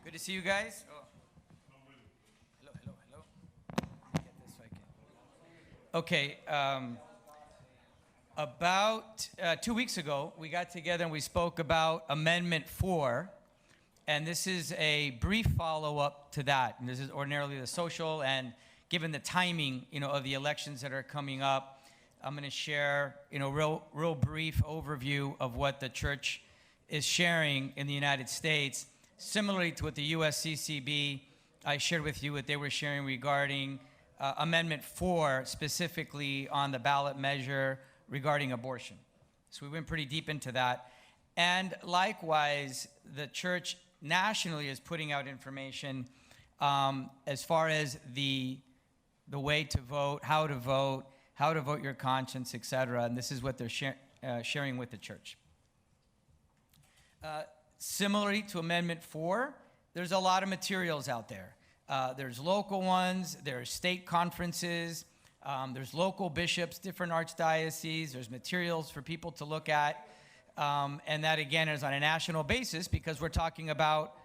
Good to see you guys. Oh. Hello. Get this so I can. Okay. About 2 weeks ago, we got together and we spoke about Amendment 4. And this is a brief follow-up to that. And this is ordinarily the social, and given the timing, of the elections that are coming up, I'm going to share, real brief overview of what the church is sharing in the United States, similarly to what the USCCB, I shared with you what they were sharing regarding Amendment 4, specifically on the ballot measure regarding abortion. So we went pretty deep into that. And likewise, the church nationally is putting out information as far as the way to vote, how to vote your conscience, etc. And this is what they're sharing with the church. Similarly to Amendment 4, there's a lot of materials out there. There's local ones, there's state conferences, there's local bishops, different archdioceses, there's materials for people to look at. And that, again, is on a national basis because we're talking about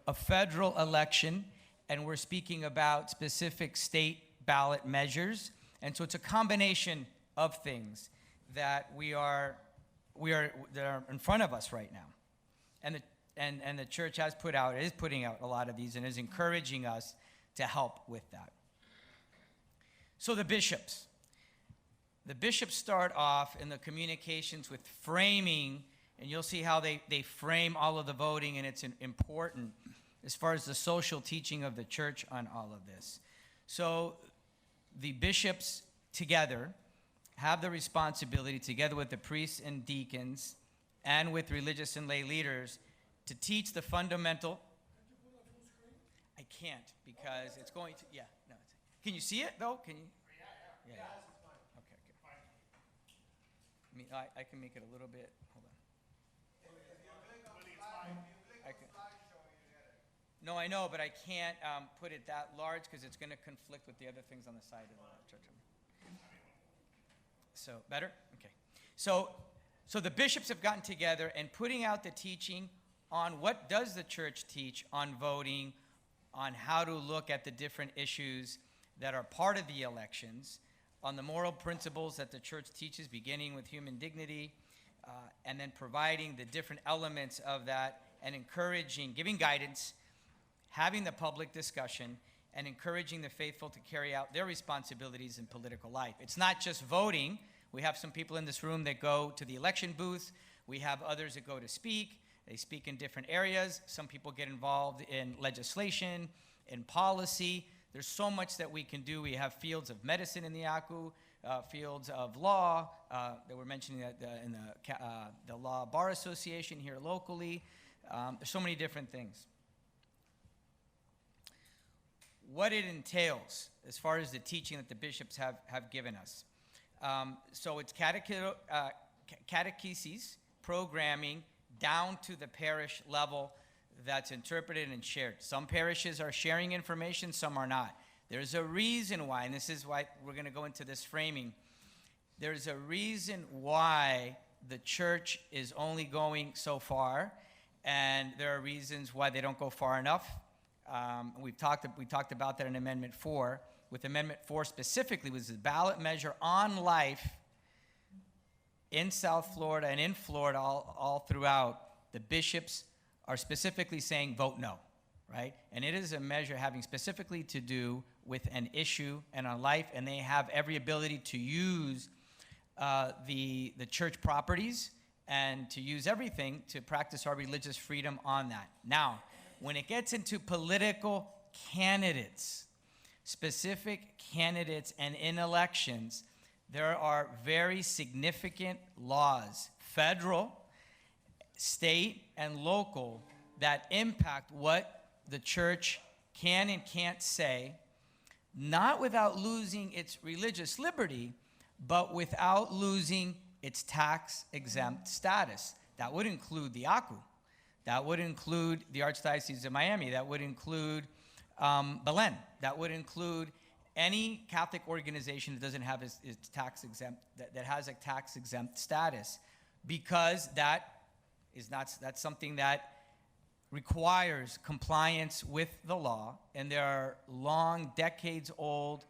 a federal election and we're speaking about specific state ballot measures. And so it's a combination of things that are in front of us right now. And the church is putting out a lot of these and is encouraging us to help with that. So the bishops. The bishops start off in the communications with framing, and you'll see how they frame all of the voting, and it's important as far as the social teaching of the church on all of this. So the bishops together have the responsibility, together with the priests and deacons and with religious and lay leaders, to teach the fundamental. I can't because it's going to, Can you see it though? Can you? Yeah. Okay. I can make it a little bit. Hold on. No, I know, but I can't put it that large because it's going to conflict with the other things on the side of the church. So, better? Okay. So the bishops have gotten together and putting out the teaching on what does the church teach on voting, on how to look at the different issues that are part of the elections, on the moral principles that the church teaches, beginning with human dignity, and then providing the different elements of that and encouraging, giving guidance, having the public discussion, and encouraging the faithful to carry out their responsibilities in political life. It's not just voting. We have some people in this room that go to the election booth. We have others that go to speak. They speak in different areas. Some people get involved in legislation, in policy. There's so much that we can do. We have fields of medicine in the ACU, fields of law that we're mentioning in the Law Bar Association here locally. There's so many different things. What it entails as far as the teaching that the bishops have given us. So it's catechesis, programming, down to the parish level that's interpreted and shared. Some parishes are sharing information, some are not. There's a reason why, and this is why we're going to go into this framing. There's a reason why the church is only going so far, and there are reasons why they don't go far enough. We talked about that in Amendment 4. With Amendment 4 specifically was the ballot measure on life in South Florida and in Florida all throughout. The bishops are specifically saying vote no, right? And it is a measure having specifically to do with an issue and on life, and they have every ability to use the church properties and to use everything to practice our religious freedom on that. Now, when it gets into political candidates, specific candidates, and in elections, there are very significant laws, federal, state, and local, that impact what the church can and can't say, not without losing its religious liberty, but without losing its tax-exempt status. That would include the ACU. That would include the Archdiocese of Miami. That would include Belen. That would include any Catholic organization that doesn't have its tax exempt, that has a tax exempt status, because that's something that requires compliance with the law, and there are long, decades-old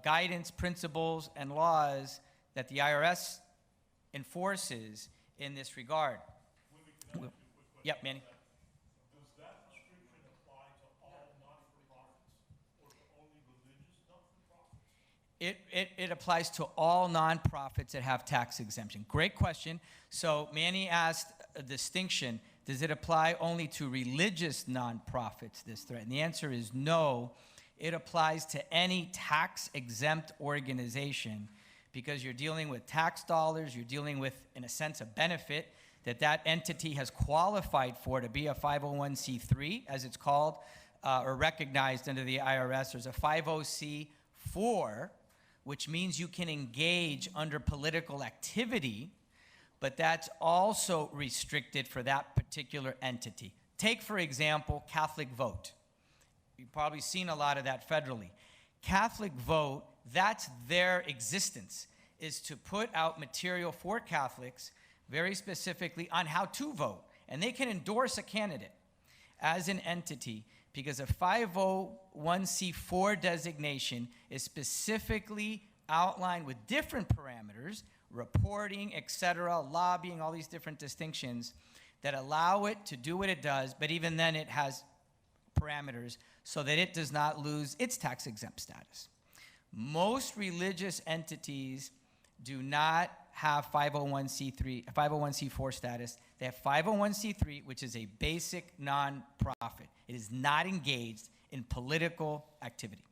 guidance, principles, and laws that the IRS enforces in this regard. Yep, Manny. Does that restriction apply to all not-for-profits or to only religious not-for-profits? It applies to all nonprofits that have tax exemption. Great question. So Manny asked a distinction. Does it apply only to religious nonprofits, this threat? And the answer is no. It applies to any tax-exempt organization because you're dealing with tax dollars, you're dealing with, in a sense, a benefit that entity has qualified for to be a 501c3, as it's called, or recognized under the IRS. There's a 50c4, which means you can engage under political activity, but that's also restricted for that particular entity. Take, for example, Catholic Vote. You've probably seen a lot of that federally. Catholic Vote, that's their existence, is to put out material for Catholics very specifically on how to vote. And they can endorse a candidate as an entity because a 501c4 designation is specifically outlined with different parameters, reporting, etc., lobbying, all these different distinctions that allow it to do what it does, but even then it has parameters so that it does not lose its tax-exempt status. Most religious entities do not have 501c4 status. They have 501c3, which is a basic nonprofit. It is not engaged in political activity.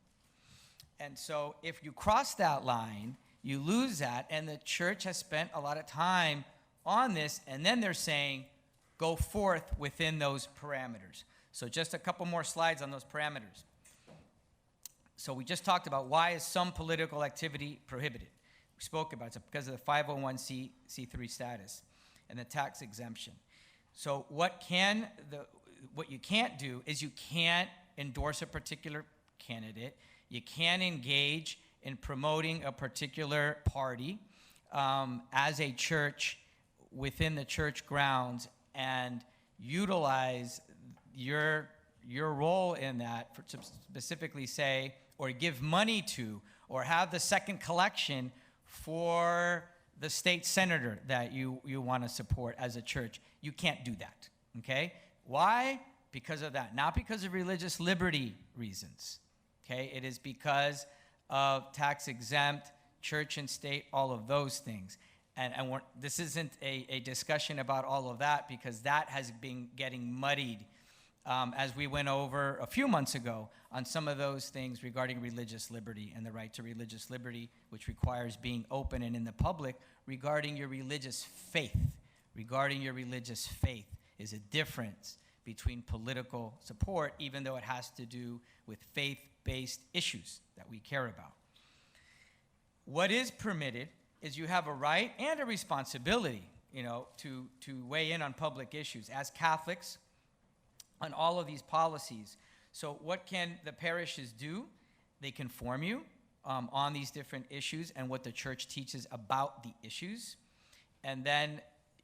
And so if you cross that line, you lose that, and the church has spent a lot of time on this, and then they're saying, go forth within those parameters. So just a couple more slides on those parameters. So we just talked about why is some political activity prohibited. We spoke about it because of the 501c3 status and the tax exemption. So what you can't do is you can't endorse a particular candidate. You can't engage in promoting a particular party as a church within the church grounds and utilize your role in that to specifically say or give money to or have the second collection for the state senator that you want to support as a church. You can't do that, okay? Why? Because of that. Not because of religious liberty reasons, okay? It is because of tax exempt, church and state, all of those things. And this isn't a discussion about all of that because that has been getting muddied as we went over a few months ago on some of those things regarding religious liberty and the right to religious liberty, which requires being open and in the public regarding your religious faith. Regarding your religious faith is a difference between political support, even though it has to do with faith-based issues that we care about. What is permitted is you have a right and a responsibility, to weigh in on public issues as Catholics on all of these policies. So what can the parishes do? They can inform you on these different issues and what the church teaches about the issues. And then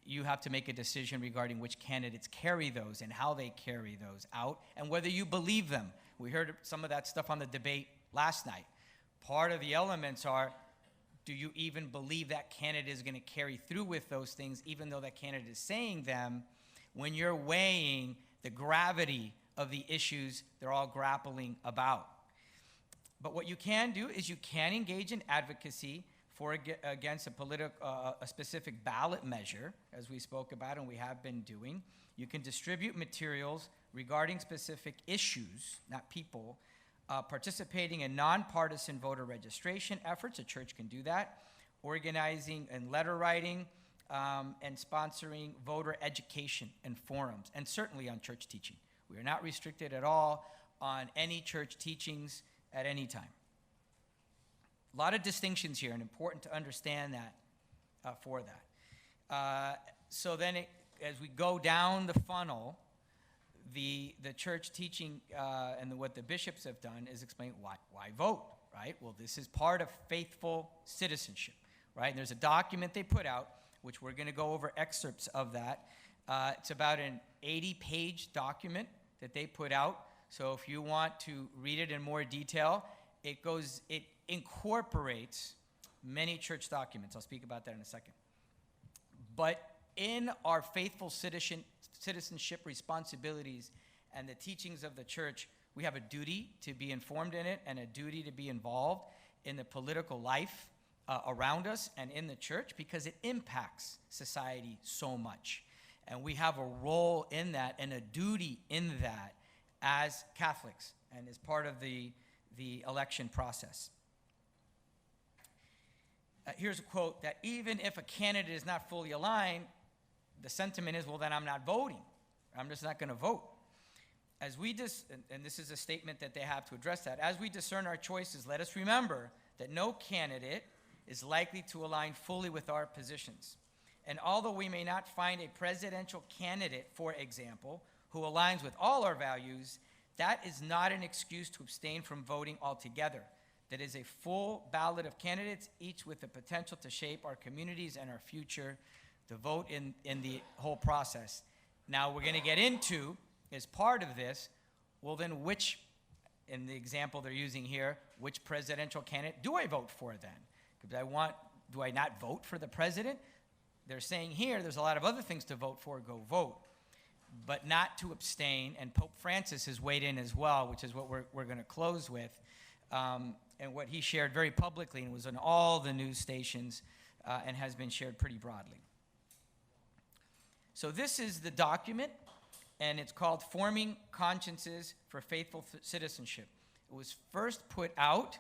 you have to make a decision regarding which candidates carry those and how they carry those out and whether you believe them. We heard some of that stuff on the debate last night. Part of the elements are, do you even believe that candidate is going to carry through with those things, even though that candidate is saying them, when you're weighing the gravity of the issues they're all grappling about. But what you can do is you can engage in advocacy against a specific ballot measure, as we spoke about and we have been doing. You can distribute materials regarding specific issues, not people, participating in nonpartisan voter registration efforts. A church can do that. Organizing and letter writing, and sponsoring voter education and forums, and certainly on church teaching. We are not restricted at all on any church teachings at any time. A lot of distinctions here, and important to understand that for that. So then as we go down the funnel, the church teaching and what the bishops have done is explain why vote, right? Well, this is part of faithful citizenship, right? And there's a document they put out, which we're going to go over excerpts of that It's about an 80-page document that they put out. So if you want to read it in more detail, it incorporates many church documents. I'll speak about that in a second. But in our faithful citizenship responsibilities and the teachings of the church, we have a duty to be informed in it and a duty to be involved in the political life around us and in the church, because it impacts society so much. And we have a role in that and a duty in that as Catholics and as part of the election process. Here's a quote that even if a candidate is not fully aligned, the sentiment is, well, then I'm not voting. I'm just not going to vote. And this is a statement that they have to address that. As we discern our choices, let us remember that no candidate is likely to align fully with our positions. And although we may not find a presidential candidate, for example, who aligns with all our values, that is not an excuse to abstain from voting altogether. That is a full ballot of candidates, each with the potential to shape our communities and our future, to vote in the whole process. Now, we're going to get into, as part of this, well, then which, in the example they're using here, which presidential candidate do I vote for then? Because do I not vote for the president? They're saying here there's a lot of other things to vote for, go vote, but not to abstain. And Pope Francis has weighed in as well, which is what we're going to close with. And what he shared very publicly, and was on all the news stations and has been shared pretty broadly. So this is the document, and it's called Forming Consciences for Faithful Citizenship. It was first put out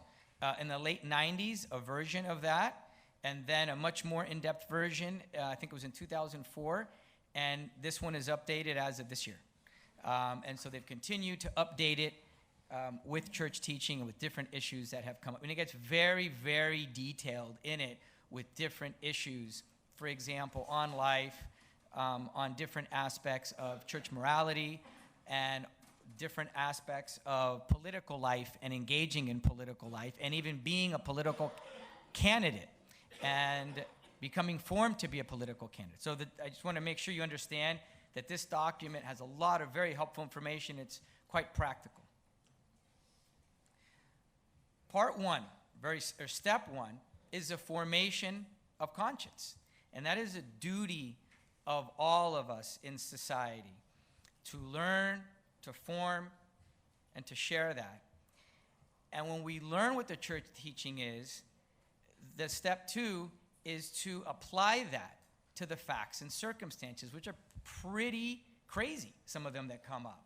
in the late 90s, a version of that, and then a much more in-depth version, I think it was in 2004, and this one is updated as of this year. And so they've continued to update it with church teaching and with different issues that have come up. And it gets very, very detailed in it with different issues, for example, on life, on different aspects of church morality, and different aspects of political life and engaging in political life, and even being a political candidate and becoming formed to be a political candidate. So I just want to make sure you understand that this document has a lot of very helpful information. It's quite practical. Part one, step one, is the formation of conscience. And that is a duty of all of us in society, to learn, to form, and to share that. And when we learn what the church teaching is, the step two is to apply that to the facts and circumstances, which are pretty crazy, some of them that come up.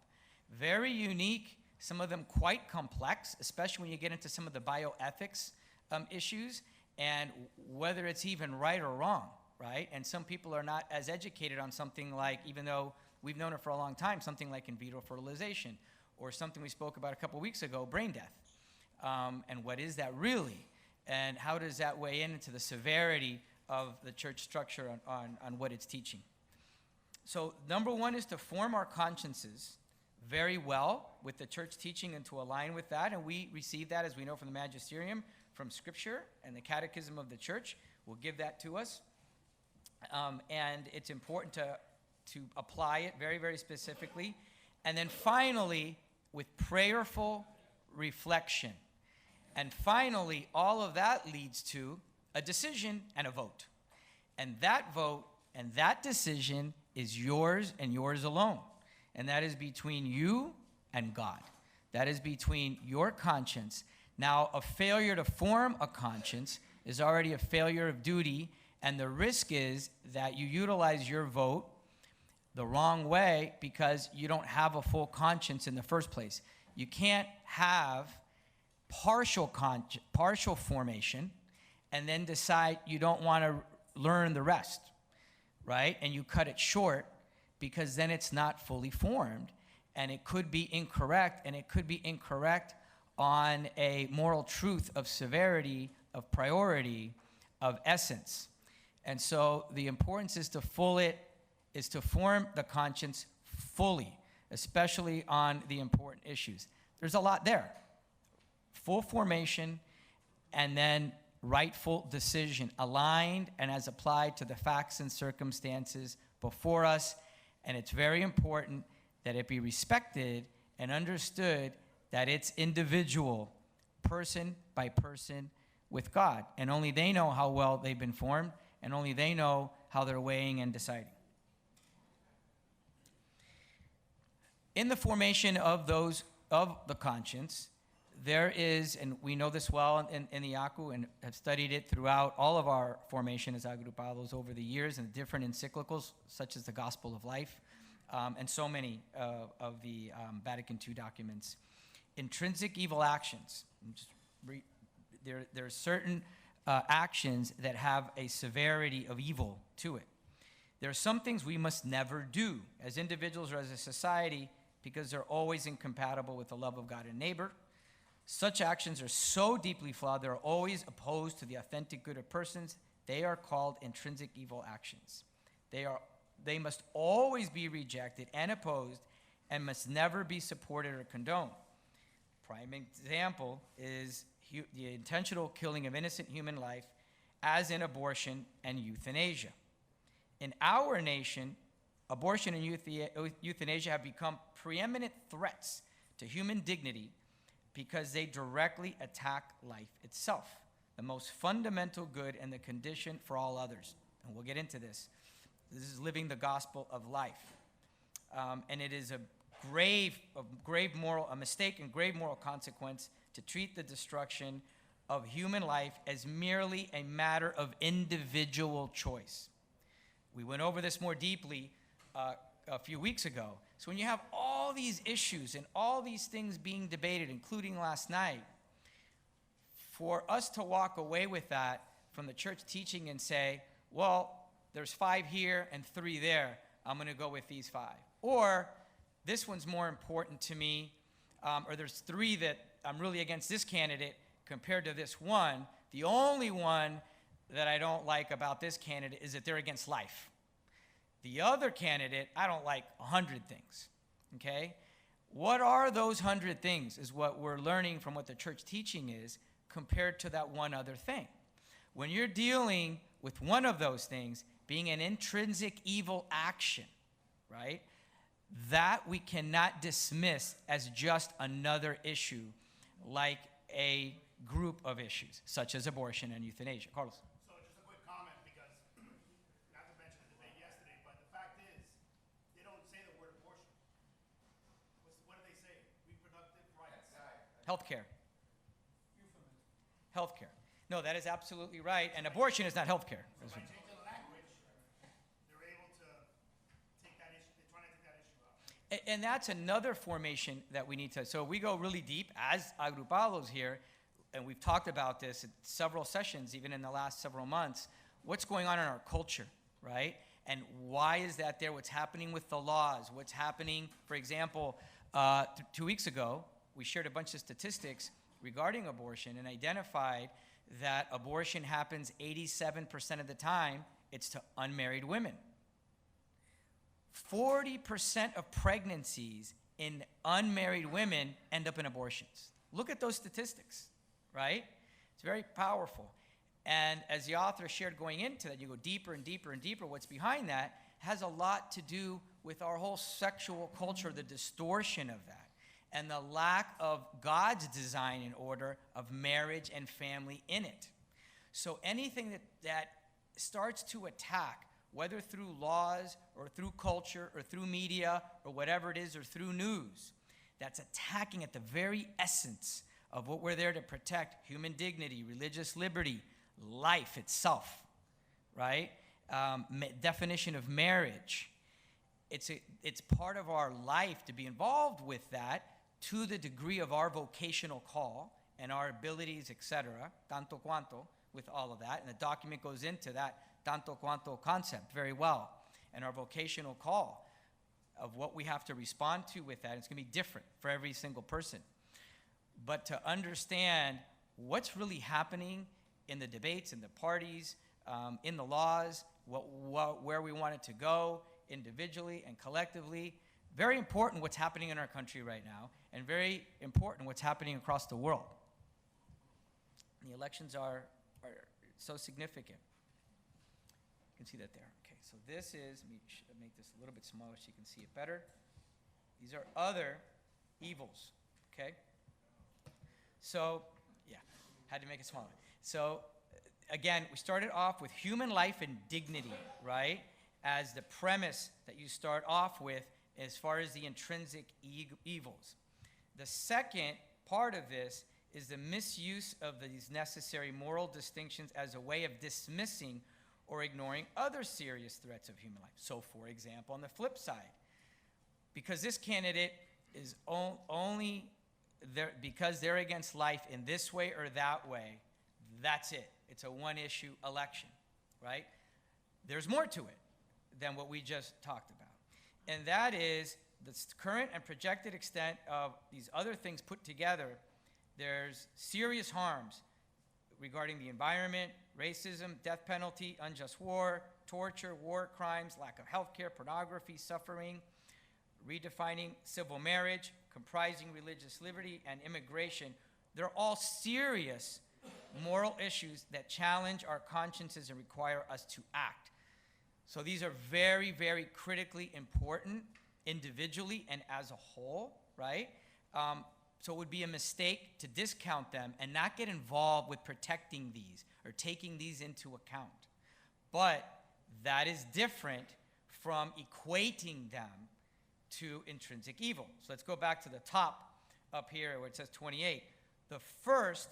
Very unique, some of them quite complex, especially when you get into some of the bioethics issues, and whether it's even right or wrong, right? And some people are not as educated on something like, even though we've known it for a long time, something like in vitro fertilization, or something we spoke about a couple weeks ago, brain death. And what is that really? And how does that weigh into the severity of the church structure on what it's teaching? So number one is to form our consciences very well with the church teaching and to align with that. And we receive that, as we know from the magisterium, from Scripture, and the Catechism of the Church will give that to us. And it's important to apply it very, very specifically. And then finally, with prayerful reflection. And finally, all of that leads to a decision and a vote. And that vote and that decision is yours and yours alone. And that is between you and God. That is between your conscience. Now, a failure to form a conscience is already a failure of duty, and the risk is that you utilize your vote the wrong way because you don't have a full conscience in the first place. You can't have partial formation and then decide you don't want to learn the rest, right? And you cut it short because then it's not fully formed, and it could be incorrect, and it could be incorrect on a moral truth of severity, of priority, of essence. And so the importance is to form the conscience fully, especially on the important issues. There's a lot there. Full formation, and then rightful decision, aligned and as applied to the facts and circumstances before us, And it's very important that it be respected and understood that it's individual, person by person with God. And only they know how well they've been formed, and only they know how they're weighing and deciding. In the formation of the conscience, there is, and we know this well in the ACU and have studied it throughout all of our formation as agrupados over the years and different encyclicals, such as the Gospel of Life, and so many of the Vatican II documents. Intrinsic evil actions. There are certain actions that have a severity of evil to it. There are some things we must never do as individuals or as a society because they're always incompatible with the love of God and neighbor. Such actions are so deeply flawed, they're always opposed to the authentic good of persons. They are called intrinsic evil actions. They must always be rejected and opposed and must never be supported or condoned. Prime example is the intentional killing of innocent human life, as in abortion and euthanasia. In our nation, abortion and euthanasia have become preeminent threats to human dignity because they directly attack life itself, the most fundamental good and the condition for all others. And we'll get into this. This is living the gospel of life. And it is a mistake and grave moral consequence to treat the destruction of human life as merely a matter of individual choice. We went over this more deeply a few weeks ago. So when you have all these issues and all these things being debated, including last night, for us to walk away with that from the church teaching and say, well, there's 5 here and 3 there, I'm going to go with these 5. Or this one's more important to me, or there's 3 that I'm really against this candidate compared to this one. The only one that I don't like about this candidate is that they're against life. The other candidate, I don't like 100 things, okay? What are those 100 things is what we're learning from what the church teaching is compared to that one other thing. When you're dealing with one of those things being an intrinsic evil action, right, that we cannot dismiss as just another issue like a group of issues, such as abortion and euthanasia. Carlos. So just a quick comment, because not to mention the debate yesterday, but the fact is, they don't say the word abortion. What do they say? Reproductive rights. Healthcare. Healthcare. No, that is absolutely right. And abortion is not healthcare. So by changing the language, they're able to take that issue, they're trying to take that issue out. And that's another formation that we need to, so we go really deep as agrupados here, and we've talked about this at several sessions, even in the last several months, what's going on in our culture, right? And why is that there? What's happening with the laws? What's happening, for example, 2 weeks ago, we shared a bunch of statistics regarding abortion and identified that abortion happens 87% of the time, it's to unmarried women. 40% of pregnancies in unmarried women end up in abortions. Look at those statistics, right? It's very powerful. And as the author shared going into that, you go deeper and deeper and deeper, what's behind that has a lot to do with our whole sexual culture, the distortion of that, and the lack of God's design and order of marriage and family in it. So anything that starts to attack, whether through laws or through culture or through media or whatever it is, or through news, that's attacking at the very essence of what we're there to protect: human dignity, religious liberty, life itself, right? Definition of marriage. It's part of our life to be involved with that to the degree of our vocational call and our abilities, etc., tanto cuanto, with all of that. And the document goes into that tanto cuanto concept very well. And our vocational call of what we have to respond to with that, it's going to be different for every single person. But to understand what's really happening in the debates, in the parties, in the laws, where we want it to go individually and collectively. Very important what's happening in our country right now, and very important what's happening across the world. The elections are so significant. You can see that there. Okay, so this is, let me make this a little bit smaller so you can see it better. These are other evils, okay? So, yeah, had to make it smaller. So, again, we started off with human life and dignity, right, as the premise that you start off with as far as the intrinsic evils. The second part of this is the misuse of these necessary moral distinctions as a way of dismissing or ignoring other serious threats of human life. So, for example, on the flip side, because this candidate is only there because they're against life in this way or that way, that's it. It's a one-issue election, right? There's more to it than what we just talked about. And that is the current and projected extent of these other things put together. There's serious harms regarding the environment, racism, death penalty, unjust war, torture, war crimes, lack of health care, pornography, suffering, redefining civil marriage, comprising religious liberty, and immigration. They're all serious moral issues that challenge our consciences and require us to act. So these are very, very critically important individually and as a whole, right? So it would be a mistake to discount them and not get involved with protecting these or taking these into account. But that is different from equating them to intrinsic evil. So let's go back to the top up here where it says 28. The first,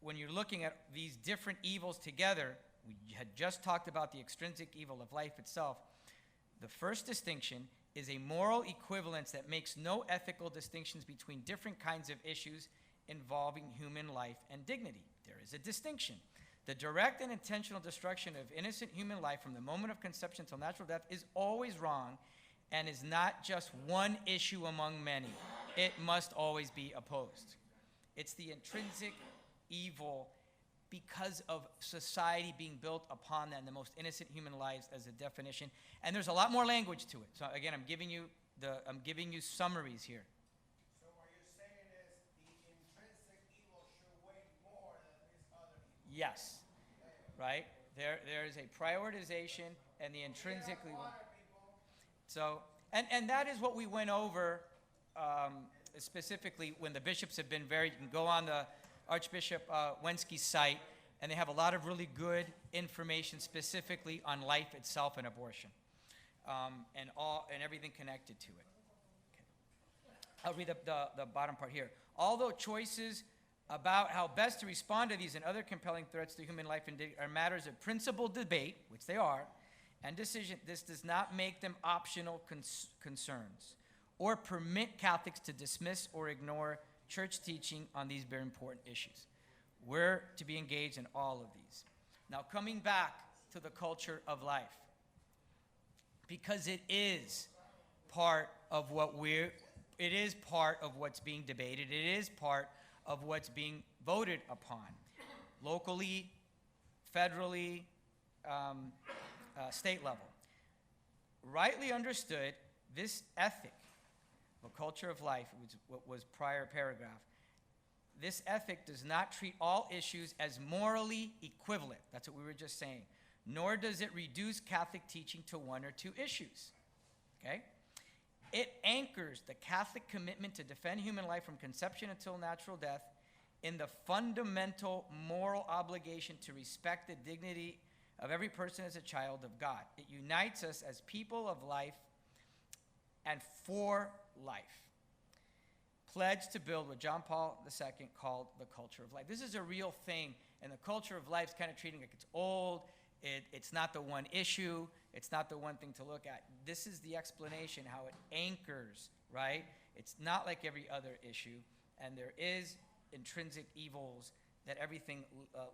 when you're looking at these different evils together, we had just talked about the extrinsic evil of life itself. The first distinction is a moral equivalence that makes no ethical distinctions between different kinds of issues involving human life and dignity. There is a distinction. The direct and intentional destruction of innocent human life from the moment of conception till natural death is always wrong and is not just one issue among many. It must always be opposed. It's the intrinsic evil because of society being built upon that and the most innocent human lives as a definition. And there's a lot more language to it. So again, I'm giving you summaries here. So what you're saying is the intrinsic evil should weigh more than this other evil. Yes, right? There is a prioritization and the intrinsically. So, and that is what we went over specifically when the bishops have been very, you can go on the Archbishop Wensky's site, and they have a lot of really good information specifically on life itself and abortion, and everything connected to it. Okay. I'll read the bottom part here. Although choices about how best to respond to these and other compelling threats to human life and dignity are matters of principled debate, which they are, and decision, this does not make them optional concerns or permit Catholics to dismiss or ignore church teaching on these very important issues. We're to be engaged in all of these. Now, coming back to the culture of life, because it is part of it is part of what's being debated. It is part of what's being voted upon, locally, federally, state level. Rightly understood, this ethic, the culture of life, which what was prior paragraph, this ethic does not treat all issues as morally equivalent. That's what we were just saying. Nor does it reduce Catholic teaching to one or two issues. Okay? It anchors the Catholic commitment to defend human life from conception until natural death in the fundamental moral obligation to respect the dignity of every person as a child of God. It unites us as people of life and for life. Pledged to build what John Paul II called the culture of life. This is a real thing, and the culture of life is kind of treating it like it's old. It's not the one issue. It's not the one thing to look at. This is the explanation, how it anchors, right? It's not like every other issue, and there is intrinsic evils that everything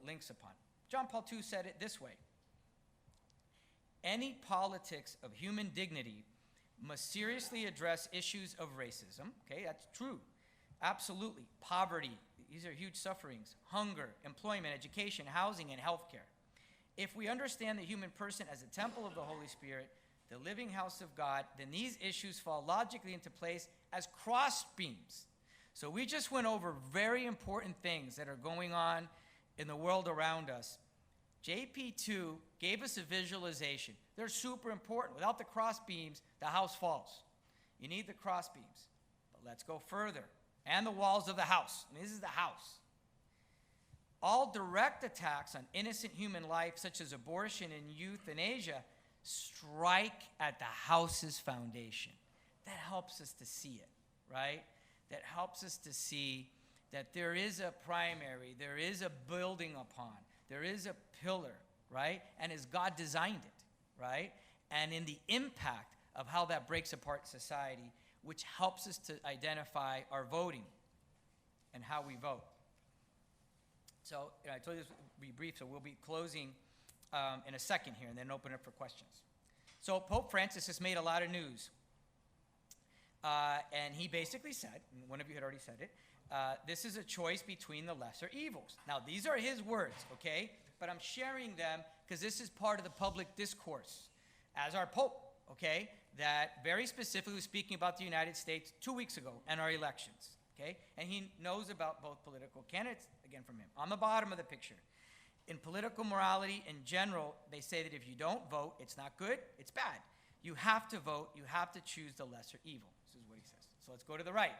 links upon. John Paul II said it this way. Any politics of human dignity must seriously address issues of racism. Okay, that's true. Absolutely. Poverty, these are huge sufferings. Hunger, employment, education, housing, and healthcare. If we understand the human person as a temple of the Holy Spirit, the living house of God, then these issues fall logically into place as crossbeams. So we just went over very important things that are going on in the world around us, JP2 gave us a visualization. They're super important. Without the cross beams, the house falls. You need the cross beams. But let's go further. And the walls of the house. And this is the house. All direct attacks on innocent human life, such as abortion and euthanasia, strike at the house's foundation. That helps us to see it, right? That helps us to see that there is a primary, there is a building upon, there is a pillar, right? And as God designed it, right? And in the impact of how that breaks apart society, which helps us to identify our voting and how we vote. So I told you this would be brief, so we'll be closing in a second here and then open up for questions. So Pope Francis has made a lot of news. And he basically said, and one of you had already said it, this is a choice between the lesser evils. Now, these are his words, okay? But I'm sharing them because this is part of the public discourse as our Pope, okay? That very specifically was speaking about the United States 2 weeks ago and our elections, okay? And he knows about both political candidates, again from him. On the bottom of the picture, in political morality in general, they say that if you don't vote, it's not good, it's bad. You have to vote, you have to choose the lesser evil. This is what he says. So let's go to the right.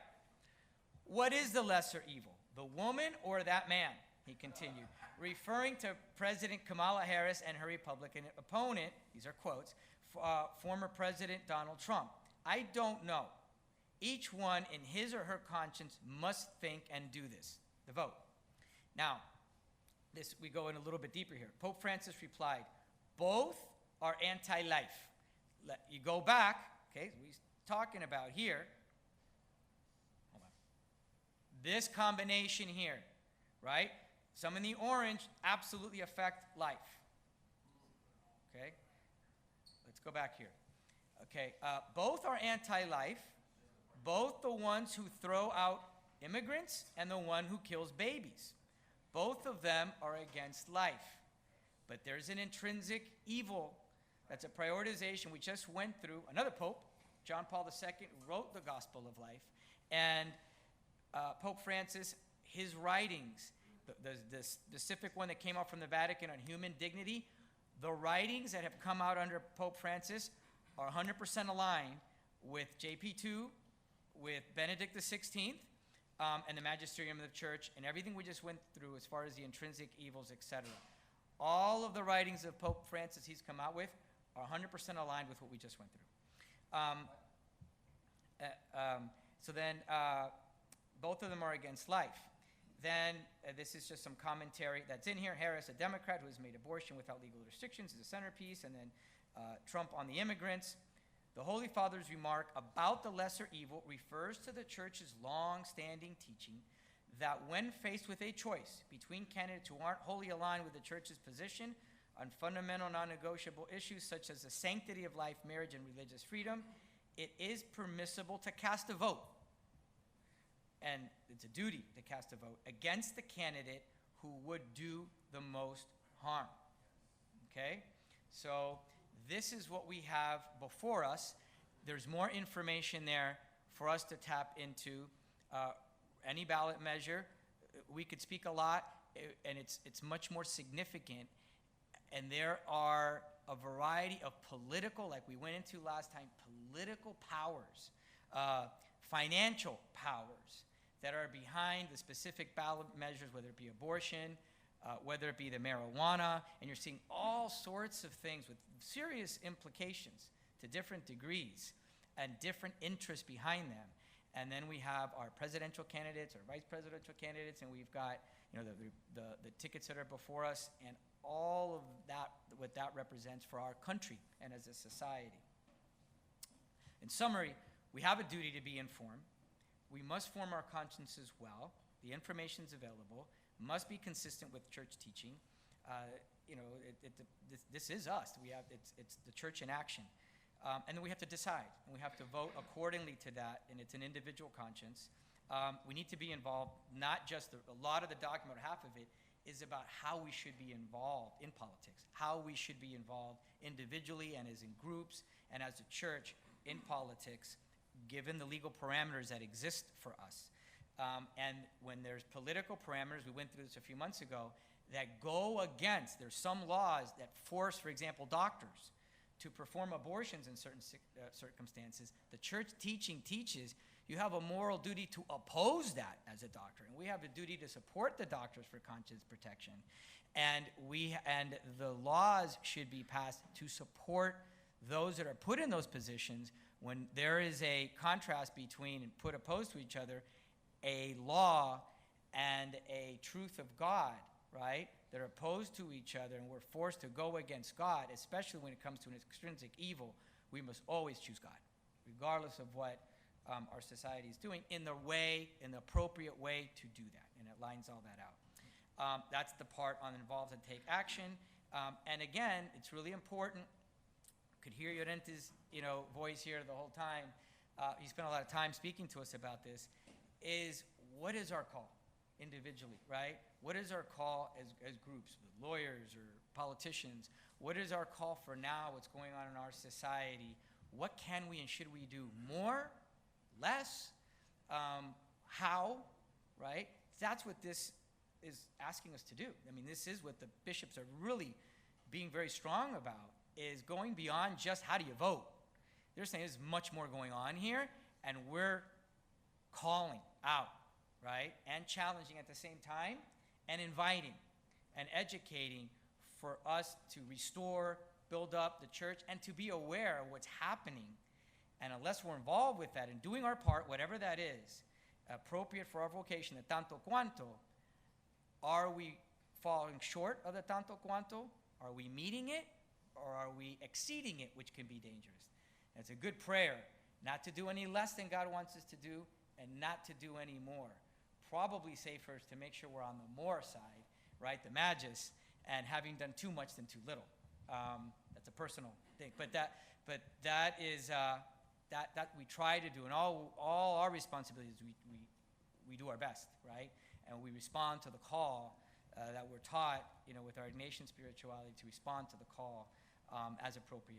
What is the lesser evil? The woman or that man? He continued, referring to President Kamala Harris and her Republican opponent, these are quotes, former President Donald Trump. I don't know. Each one in his or her conscience must think and do this, the vote. Now, we go in a little bit deeper here. Pope Francis replied, both are anti-life. You go back, okay, we're talking about here. Hold on. This combination here, right? Some in the orange absolutely affect life. Okay? Let's go back here. Okay, both are anti-life, both the ones who throw out immigrants and the one who kills babies. Both of them are against life. But there's an intrinsic evil that's a prioritization. We just went through another pope, John Paul II, wrote the Gospel of Life. And Pope Francis, his writings, the specific one that came out from the Vatican on human dignity, the writings that have come out under Pope Francis are 100% aligned with JP2, with Benedict XVI, and the magisterium of the church, and everything we just went through as far as the intrinsic evils, etc. All of the writings of Pope Francis he's come out with are 100% aligned with what we just went through. So then both of them are against life. Then this is just some commentary that's in here. Harris, a Democrat who has made abortion without legal restrictions, is a centerpiece. And then Trump on the immigrants. The Holy Father's remark about the lesser evil refers to the Church's long-standing teaching that when faced with a choice between candidates who aren't wholly aligned with the Church's position on fundamental non-negotiable issues such as the sanctity of life, marriage, and religious freedom, it is permissible to cast a vote. And it's a duty to cast a vote against the candidate who would do the most harm. Okay? So this is what we have before us. There's more information there for us to tap into. Any ballot measure, we could speak a lot, and it's much more significant. And there are a variety of political, like we went into last time, political powers, financial powers that are behind the specific ballot measures, whether it be abortion, whether it be the marijuana, and you're seeing all sorts of things with serious implications to different degrees and different interests behind them. And then we have our presidential candidates, our vice presidential candidates, and we've got the tickets that are before us, and all of that, what that represents for our country and as a society. In summary, we have a duty to be informed. We must form our consciences well. The information's available. Must be consistent with church teaching. This is us. It's the church in action. And then we have to decide, and we have to vote accordingly to that, and it's an individual conscience. We need to be involved, not just a lot of the document, or half of it, is about how we should be involved in politics, how we should be involved individually and as in groups and as a church in politics, given the legal parameters that exist for us. And when there's political parameters, we went through this a few months ago, that go against, there's some laws that force, for example, doctors to perform abortions in certain circumstances, the church teaching teaches you have a moral duty to oppose that as a doctor. And we have a duty to support the doctors for conscience protection. And the laws should be passed to support those that are put in those positions when there is a contrast between and put opposed to each other, a law and a truth of God, right? That are opposed to each other, and we're forced to go against God, especially when it comes to an extrinsic evil. We must always choose God, regardless of what our society is doing, in the appropriate way to do that, and it lines all that out. That's the part on involves and take action. And again, it's really important. Could hear Llorente's voice here the whole time. He spent a lot of time speaking to us about this. Is what is our call individually, right? What is our call as groups, lawyers or politicians? What is our call for now? What's going on in our society? What can we and should we do more, less? How, right? That's what this is asking us to do. I mean, this is what the bishops are really being very strong about, is going beyond just how do you vote. They're saying there's much more going on here, and we're calling out, right? And challenging at the same time, and inviting and educating for us to restore, build up the church, and to be aware of what's happening. And unless we're involved with that and doing our part, whatever that is, appropriate for our vocation, the tanto quanto, are we falling short of the tanto quanto? Are we meeting it? Or are we exceeding it, which can be dangerous? And it's a good prayer not to do any less than God wants us to do, and not to do any more. Probably safer is to make sure we're on the more side, right? The magis, and having done too much than too little. That's a personal thing, but that is that we try to do, and all our responsibilities we do our best, right? And we respond to the call that we're taught, with our Ignatian spirituality, to respond to the call as appropriate.